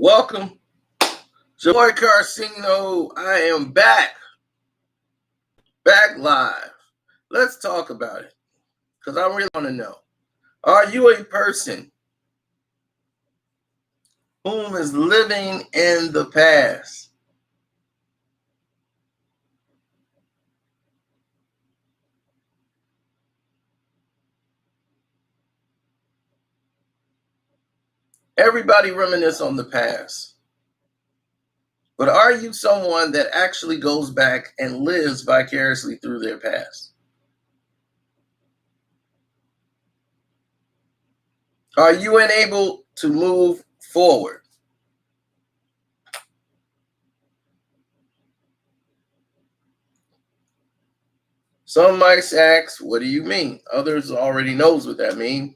Welcome, Joy Carcino. I am back live. Let's talk about it because I really want to know: are you a person whom is living in the past? Everybody reminisce on the past, but are you someone that actually goes back and lives vicariously through their past? Are you unable to move forward? Some might ask, what do you mean? Others already knows what that means.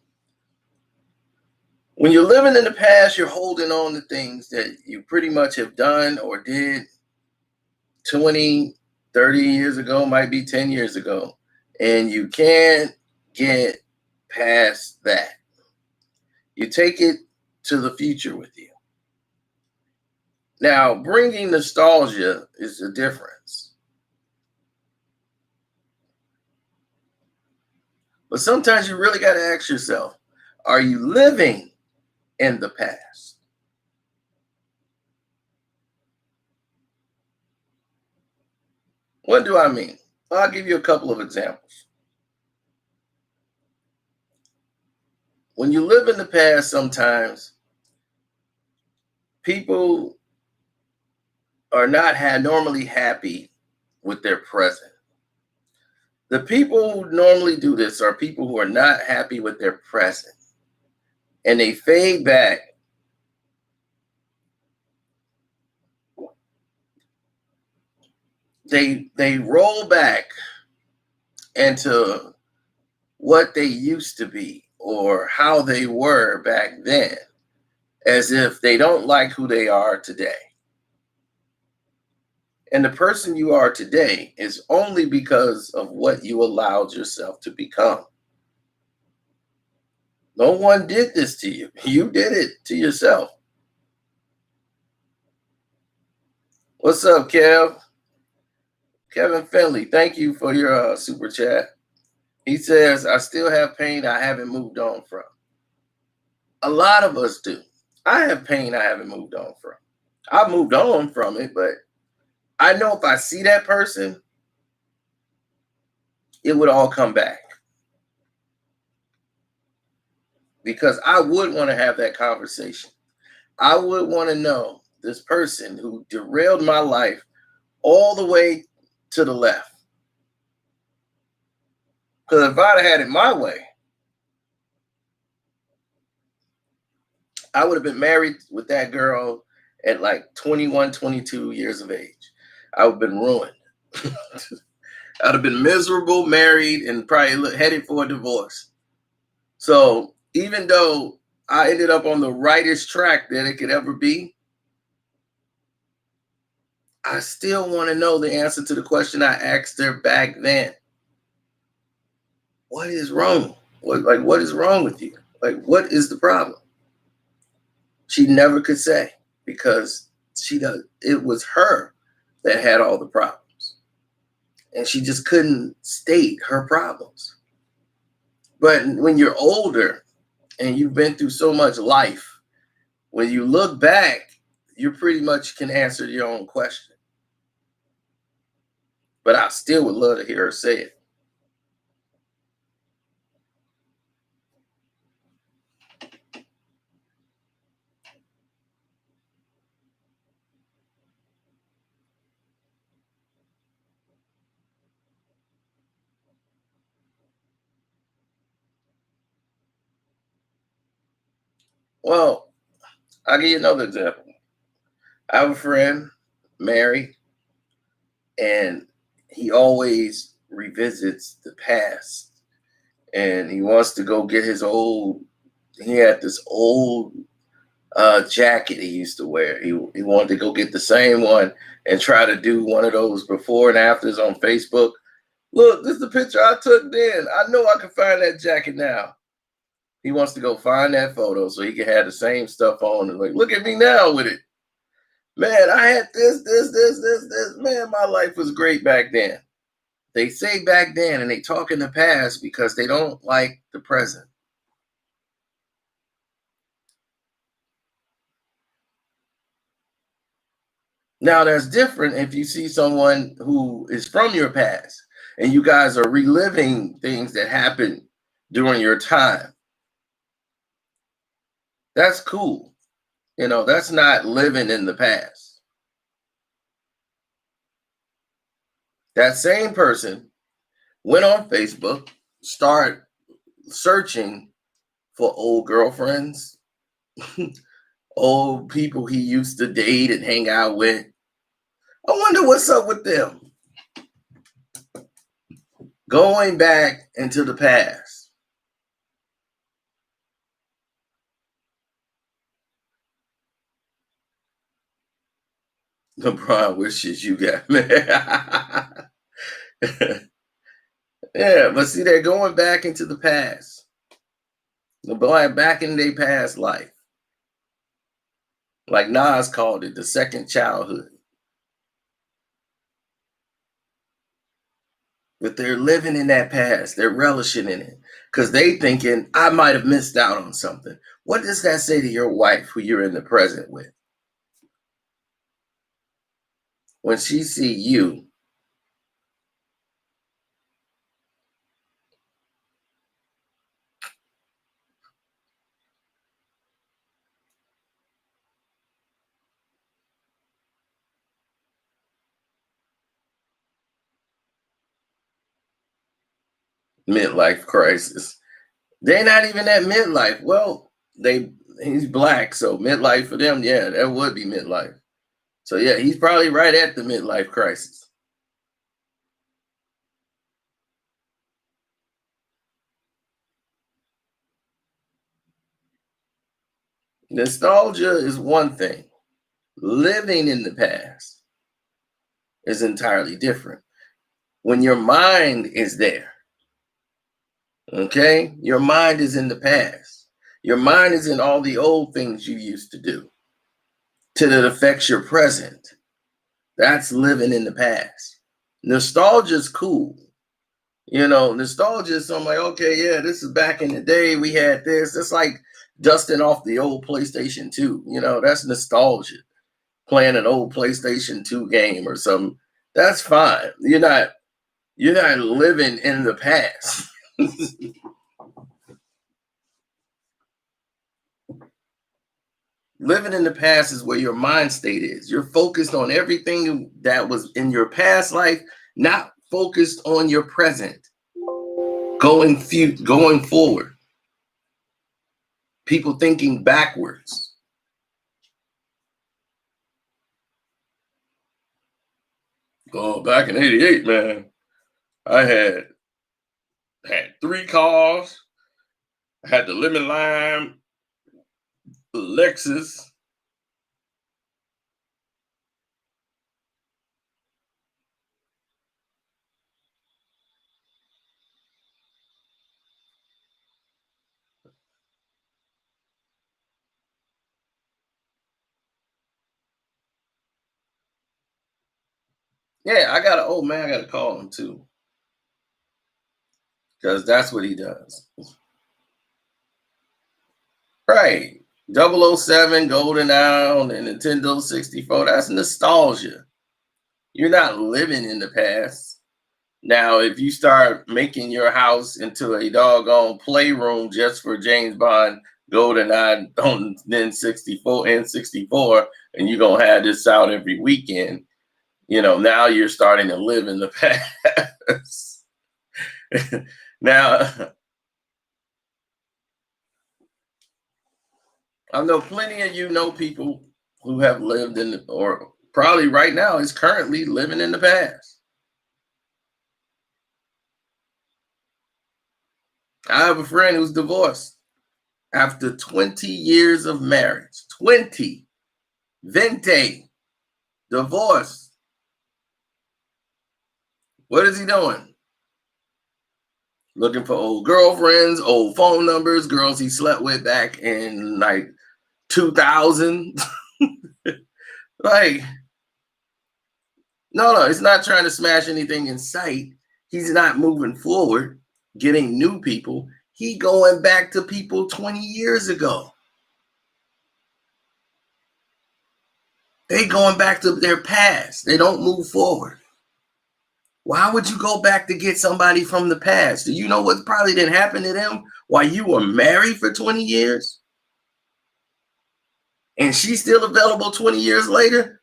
When you're living in the past, you're holding on to things that you pretty much have done or did 20, 30 years ago, might be 10 years ago, and you can't get past that. You take it to the future with you. Now, bringing nostalgia is the difference. But sometimes you really got to ask yourself, are you living in the past? What do I mean? I'll give you a couple of examples. When you live in the past, sometimes people are not normally happy with their present. The people who normally do this are people who are not happy with their present, and they fade back. They roll back into what they used to be or how they were back then, as if they don't like who they are today. And the person you are today is only because of what you allowed yourself to become. No one did this to you. You did it to yourself. What's up, Kev? Kevin Finley, thank you for your super chat. He says, I still have pain I haven't moved on from. A lot of us do. I have pain I haven't moved on from. I've moved on from it, but I know if I see that person, it would all come back. Because I would want to have that conversation. I would want to know this person who derailed my life all the way to the left. Because if I'd had it my way, I would have been married with that girl at like 21, 22 years of age. I would have been ruined. I'd have been miserable, married, and probably headed for a divorce. So even though I ended up on the rightest track that it could ever be, I still want to know the answer to the question I asked her back then. What is wrong? What is wrong with you? Like, what is the problem? She never could say because it was her that had all the problems. And she just couldn't state her problems. But when you're older and you've been through so much life, when you look back, you pretty much can answer your own question. But I still would love to hear her say it. Well, I'll give you another example. I have a friend, married, and he always revisits the past. And he wants to go get he had this old jacket he used to wear. He wanted to go get the same one and try to do one of those before and afters on Facebook. Look, this is the picture I took then. I know I can find that jacket now. He wants to go find that photo so he can have the same stuff on and like, look at me now with it. Man, I had this. Man, my life was great back then. They say back then and they talk in the past because they don't like the present. Now, that's different if you see someone who is from your past and you guys are reliving things that happened during your time. That's cool. You know, that's not living in the past. That same person went on Facebook, started searching for old girlfriends, old people he used to date and hang out with. I wonder what's up with them. Going back into the past. LeBron wishes you got married. Yeah, but see, they're going back into the past. LeBron back in their past life. Like Nas called it, the second childhood. But they're living in that past. They're relishing in it. Because they thinking, I might have missed out on something. What does that say to your wife who you're in the present with? When she see you, midlife crisis. They're not even at midlife. Well, he's black, so midlife for them, yeah, that would be midlife. So yeah, he's probably right at the midlife crisis. Nostalgia is one thing. Living in the past is entirely different. When your mind is there, okay? Your mind is in the past. Your mind is in all the old things you used to do till it affects your present. That's living in the past. Nostalgia is cool. You know, nostalgia is something like, okay, yeah, this is back in the day. We had this. It's like dusting off the old PlayStation 2. You know, that's nostalgia. Playing an old PlayStation 2 game or something. That's fine. You're not living in the past. Living in the past is where your mind state is. You're focused on everything that was in your past life, not focused on your present. Going forward. People thinking backwards. Oh, back in '88, man, I had 3 cars. I had the lemon lime Lexus. Yeah, I gotta call him too. Because that's what he does. Right. 007, Golden Owl, and Nintendo 64. That's nostalgia. You're not living in the past. Now, if you start making your house into a doggone playroom just for James Bond, GoldenEye on N64, and you're gonna have this out every weekend, now you're starting to live in the past. Now, I know plenty of people who have lived in, or probably right now is currently living in the past. I have a friend who's divorced after 20 years of marriage. 20. Vente. Divorce. What is he doing? looking for old girlfriends, old phone numbers, girls he slept with back in like 2000. Like, no, he's not trying to smash anything in sight. He's not moving forward, getting new people. He going back to people 20 years ago. They going back to their past. They don't move forward. Why would you go back to get somebody from the past? Do you know what probably didn't happen to them while you were married for 20 years? And she's still available 20 years later?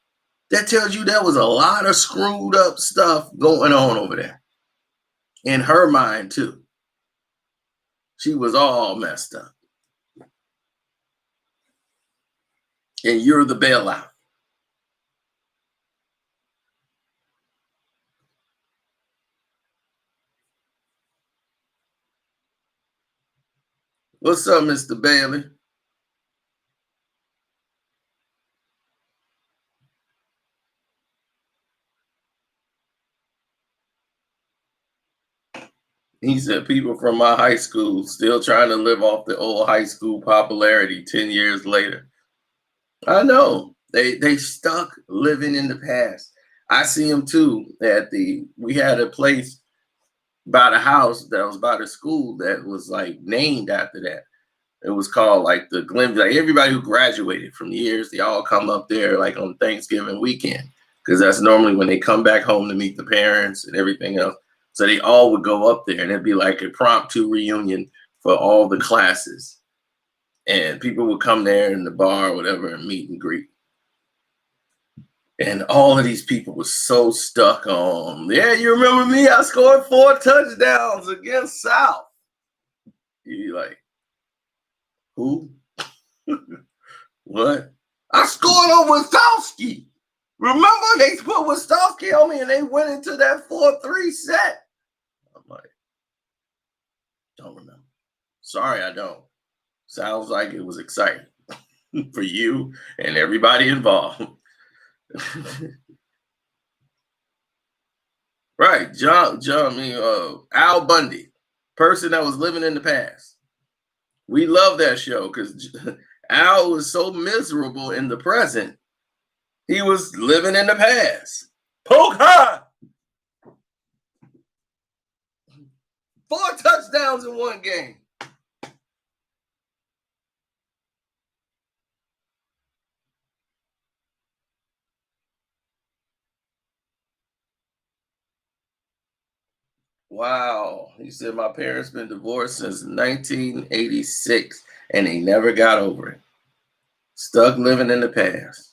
That tells you there was a lot of screwed up stuff going on over there. In her mind, too. She was all messed up. And you're the bailout. What's up, Mr. Bailey? He said people from my high school still trying to live off the old high school popularity 10 years later. I know. They stuck living in the past. I see them too. We had a place by the house that was by the school that was like named after that. It was called like the Glen. Like everybody who graduated from years, they all come up there like on Thanksgiving weekend because that's normally when they come back home to meet the parents and everything else. So they all would go up there, and it'd be like a promptu reunion for all the classes, and people would come there in the bar or whatever and meet and greet. And all of these people were so stuck on, yeah, you remember me? I scored 4 touchdowns against South. You like, who? What? I scored on Wistowski. Remember they put Wistowski on me and they went into that 4-3 set. I'm like, don't remember. Sorry, I don't. Sounds like it was exciting for you and everybody involved. Right, Al Bundy, person that was living in the past. We love that show because Al was so miserable in the present. He was living in the past. Poke high. 4 touchdowns in one game. Wow. He said, my parents been divorced since 1986 and they never got over it. Stuck living in the past.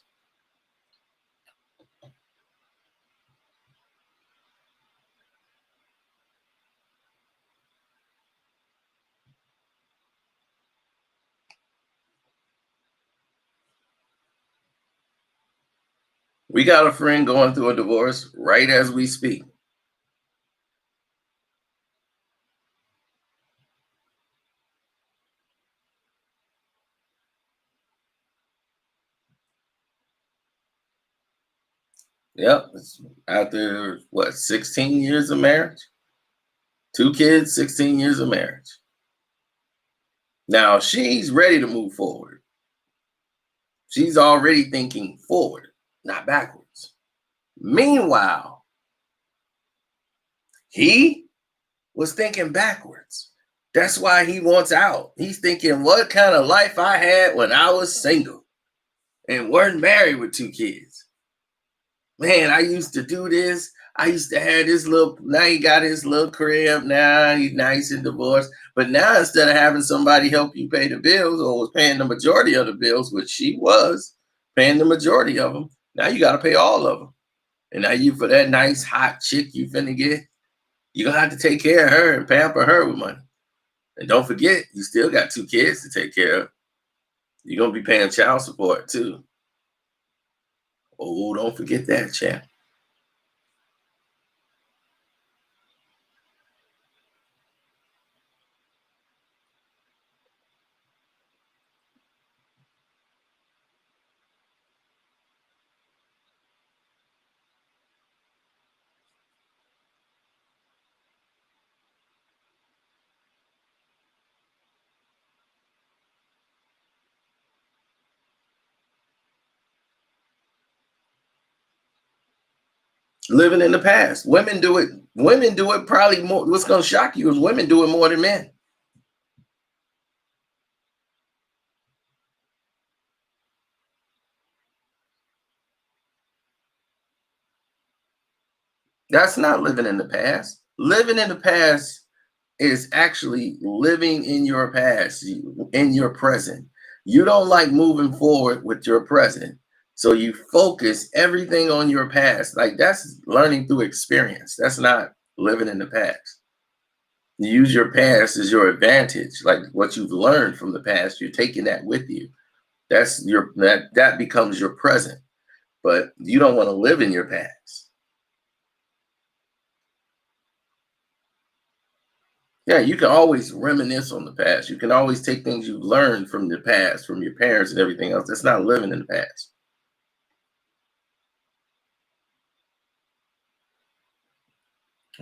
We got a friend going through a divorce right as we speak. Yep. It's after what, 16 years of marriage? 2 kids, 16 years of marriage. Now she's ready to move forward. She's already thinking forward, not backwards. Meanwhile, he was thinking backwards. That's why he wants out. He's thinking, what kind of life I had when I was single and weren't married with 2 kids. Man, I used to do this. I used to have this little, now he got his little crib. Now he's nice and divorced. But now instead of having somebody help you pay the bills or was paying the majority of the bills, which she was paying the majority of them, now you got to pay all of them. And now you, for that nice hot chick you finna get, you're going to have to take care of her and pamper her with money. And don't forget, you still got 2 kids to take care of. You're going to be paying child support too. Oh, don't forget that, champ. Living in the past. Women do it. Women do it probably more. What's going to shock you is women do it more than men. That's not living in the past. Living in the past is actually living in your past, in your present. You don't like moving forward with your present. So you focus everything on your past. Like that's learning through experience. That's not living in the past. You use your past as your advantage, like what you've learned from the past, you're taking that with you. That's your that becomes your present. But you don't want to live in your past. Yeah, you can always reminisce on the past. You can always take things you learned from the past, from your parents and everything else. That's not living in the past.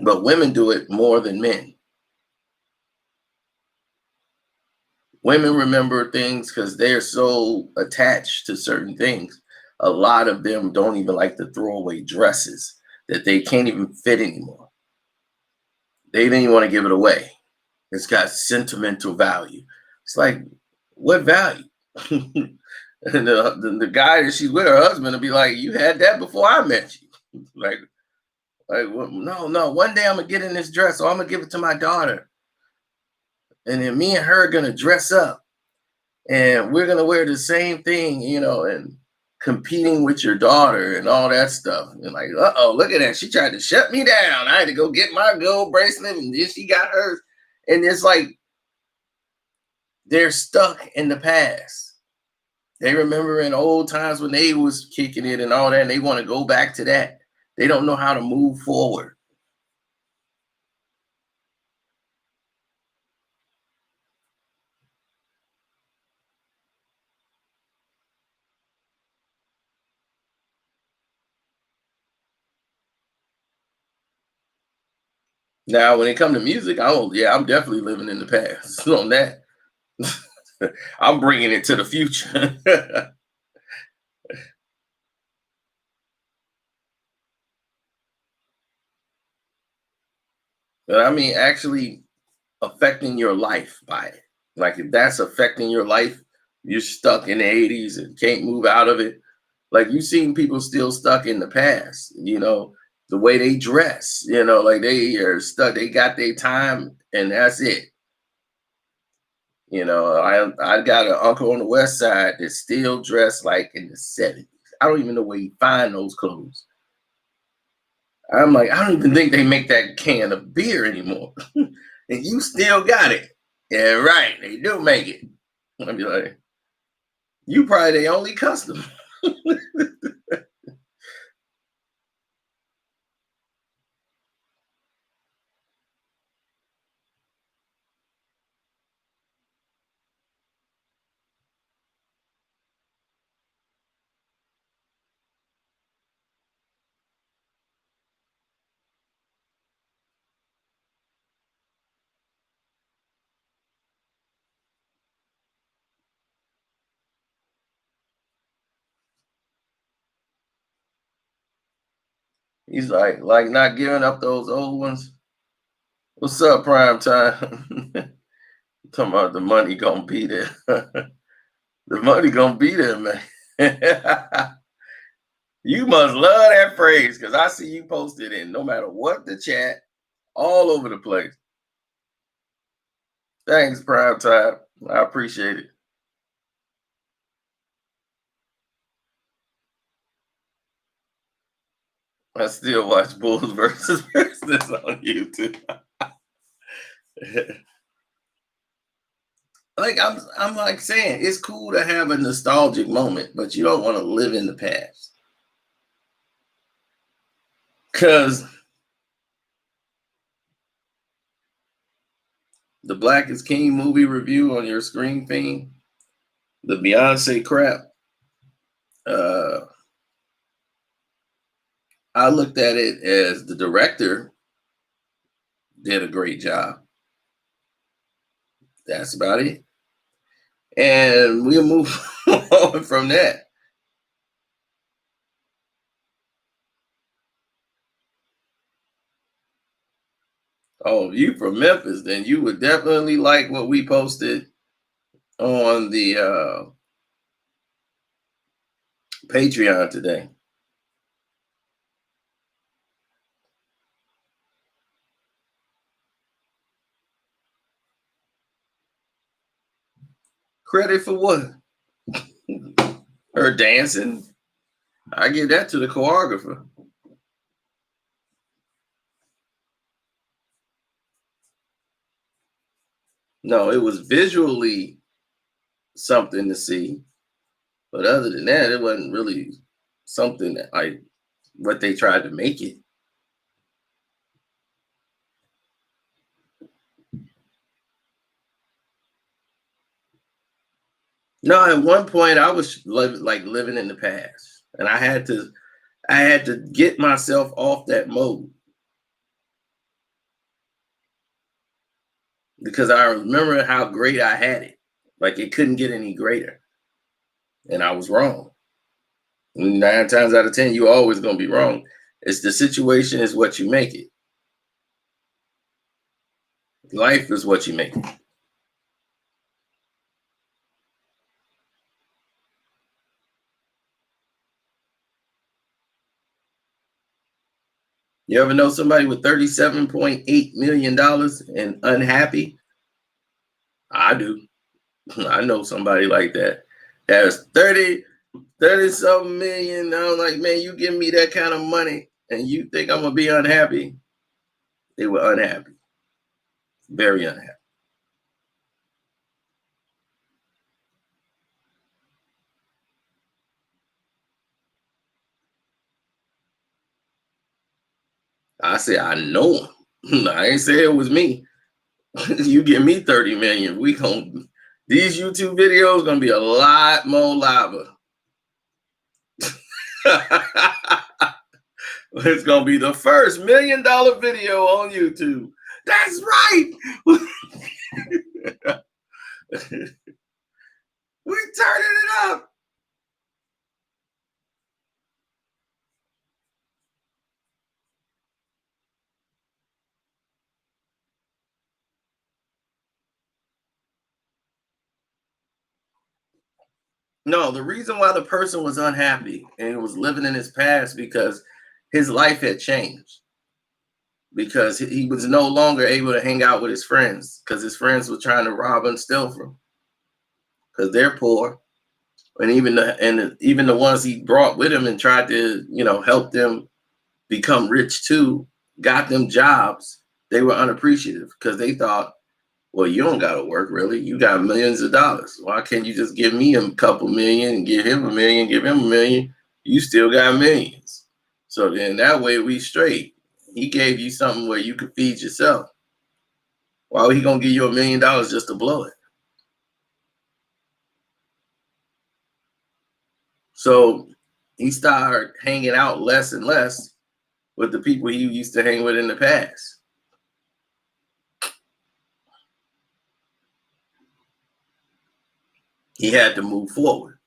But women do it more than men. Women remember things because they're so attached to certain things. A lot of them don't even like to throw away dresses that they can't even fit anymore. They didn't even want to give it away. It's got sentimental value. It's like, what value? And the guy that she's with, her husband, will be like, "You had that before I met you." Like, well, no, no. One day I'm gonna get in this dress, so I'm gonna give it to my daughter, and then me and her are gonna dress up, and we're gonna wear the same thing, and competing with your daughter and all that stuff. And like, oh, look at that. She tried to shut me down. I had to go get my gold bracelet, and then she got hers. And it's like they're stuck in the past. They remember in old times when they was kicking it and all that, and they want to go back to that. They don't know how to move forward. Now, when it comes to music, I'm definitely living in the past on that. I'm bringing it to the future. But I mean, actually affecting your life by it. Like if that's affecting your life, you're stuck in the 80s and can't move out of it. Like you've seen people still stuck in the past, the way they dress, like they are stuck, they got their time and that's it. I got an uncle on the west side that still dressed like in the 70s. I don't even know where you find those clothes. I'm like, I don't even think they make that can of beer anymore. And you still got it. Yeah, right. They do make it. I'd be like, you probably the only customer. He's like not giving up those old ones. What's up, prime time? Talking about the money gonna be there. The money gonna be there, man. You must love that phrase because I see you posted in no matter what the chat, all over the place. Thanks, prime time. I appreciate it. I still watch Bulls versus Pistons on YouTube. Like I'm like saying, it's cool to have a nostalgic moment, but you don't want to live in the past. Cause the Black is King movie review on your screen thing, the Beyonce crap, uh, I looked at it as the director did a great job. That's about it. And we'll move on from that. Oh, if you from Memphis, then you would definitely like what we posted on the Patreon today. Credit for what? Her dancing? I give that to the choreographer. No, it was visually something to see. But other than that, it wasn't really something that what they tried to make it. No, at one point I was like living in the past, and I had to get myself off that mode because I remember how great I had it. Like it couldn't get any greater, and I was wrong. 9 times out of 10, you're always gonna be wrong. It's the situation is what you make it. Life is what you make it. You ever know somebody with $37.8 million and unhappy? I do. I know somebody like that. Has 30 something million. I'm like, man, you give me that kind of money and you think I'm gonna be unhappy? They were unhappy. Very unhappy. I said, I know him. I ain't say it was me. You give me 30 million. These YouTube videos gonna be a lot more lava. It's gonna be the first $1 million video on YouTube. That's right. We're turning it up. No, the reason why the person was unhappy and was living in his past because his life had changed. Because he was no longer able to hang out with his friends because his friends were trying to rob and steal from him because they're poor. And even the ones he brought with him and tried to, help them become rich too, got them jobs. They were unappreciative because they thought, well, you don't got to work really. You got millions of dollars. Why can't you just give me a couple million and give him a million, give him a million? You still got millions. So then that way we straight. He gave you something where you could feed yourself. Why are he gonna give you $1 million just to blow it? So he started hanging out less and less with the people he used to hang with in the past. He had to move forward.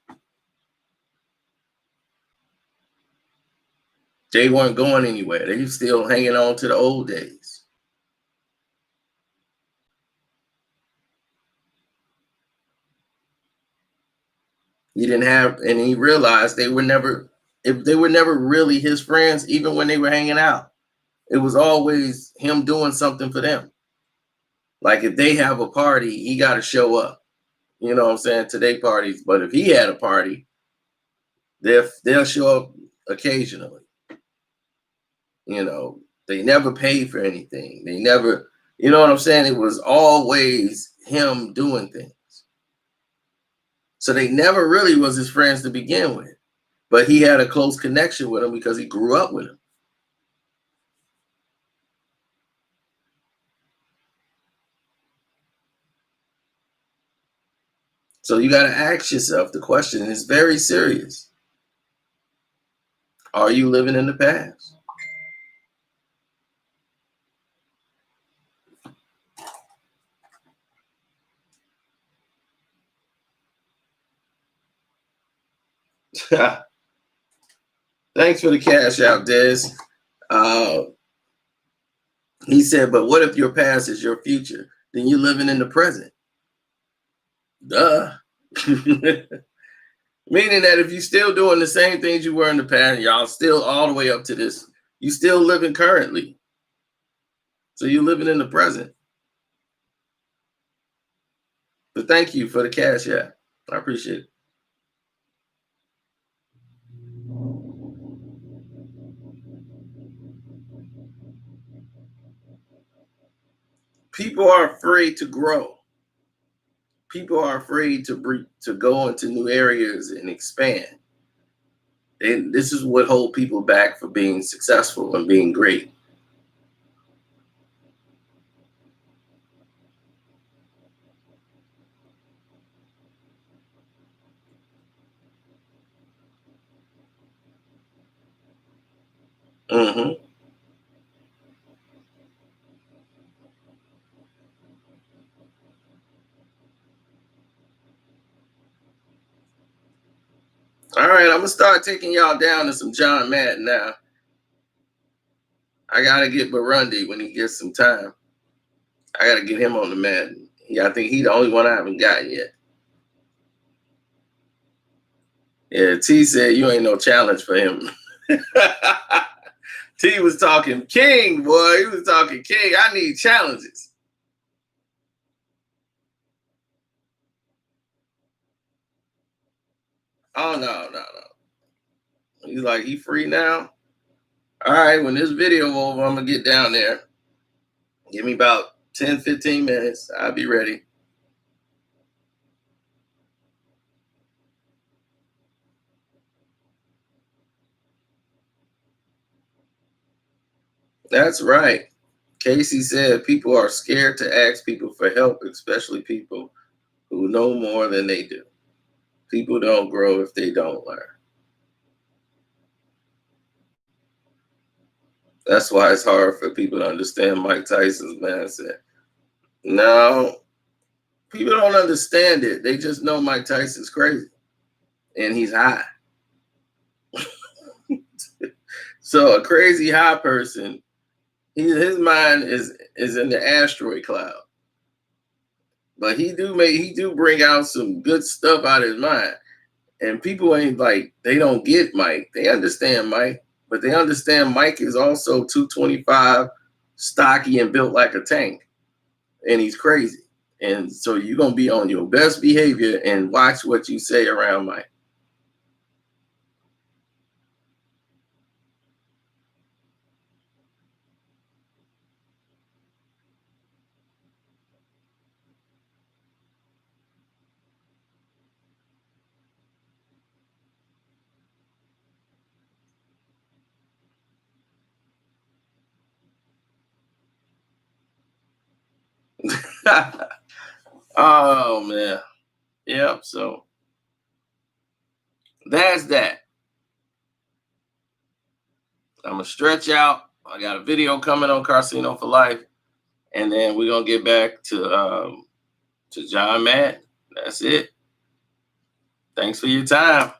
They weren't going anywhere. They were still hanging on to the old days. He didn't have, and he realized they were never really his friends, even when they were hanging out. It was always him doing something for them. Like if they have a party, he got to show up. You know what I'm saying? To their parties. But if he had a party, they'll show up occasionally. They never paid for anything. They never, you know what I'm saying? It was always him doing things. So they never really was his friends to begin with. But he had a close connection with him because he grew up with him. So you got to ask yourself the question, and it's very serious. Are you living in the past? Thanks for the cash out, Des. Uh, He said, but what if your past is your future? Then you're living in the present. Duh. Meaning that if you're still doing the same things you were in the past, y'all still all the way up to this, you still living currently. So you're living in the present. But thank you for the cash app. I appreciate it. People are afraid to grow. People are afraid to go into new areas and expand. And this is what hold people back for being successful and being great. Mm-hmm. All right, I'm gonna start taking y'all down to some John Madden now. I gotta get Burundi when he gets some time. I gotta get him on the Madden. Yeah, I think he's the only one I haven't got yet. Yeah, T said you ain't no challenge for him. T was talking king, boy. He was talking king. I need challenges. Oh no. He's like, he free now? All right, when this video over, I'm gonna get down there. Give me about 10, 15 minutes. I'll be ready. That's right. Casey said people are scared to ask people for help, especially people who know more than they do. People don't grow if they don't learn. That's why it's hard for people to understand Mike Tyson's mindset. No, people don't understand it. They just know Mike Tyson's crazy and he's high. So a crazy high person, his mind is in the asteroid cloud. But he do bring out some good stuff out of his mind. And people ain't like, they don't get Mike. They understand Mike, but they understand Mike is also 225, stocky and built like a tank. And he's crazy. And so you're gonna be on your best behavior and watch what you say around Mike. Oh man. Yep. So that's that. I'm gonna stretch out. I got a video coming on Carcino for Life, and then we're gonna get back to John Madden. That's it. Thanks for your time.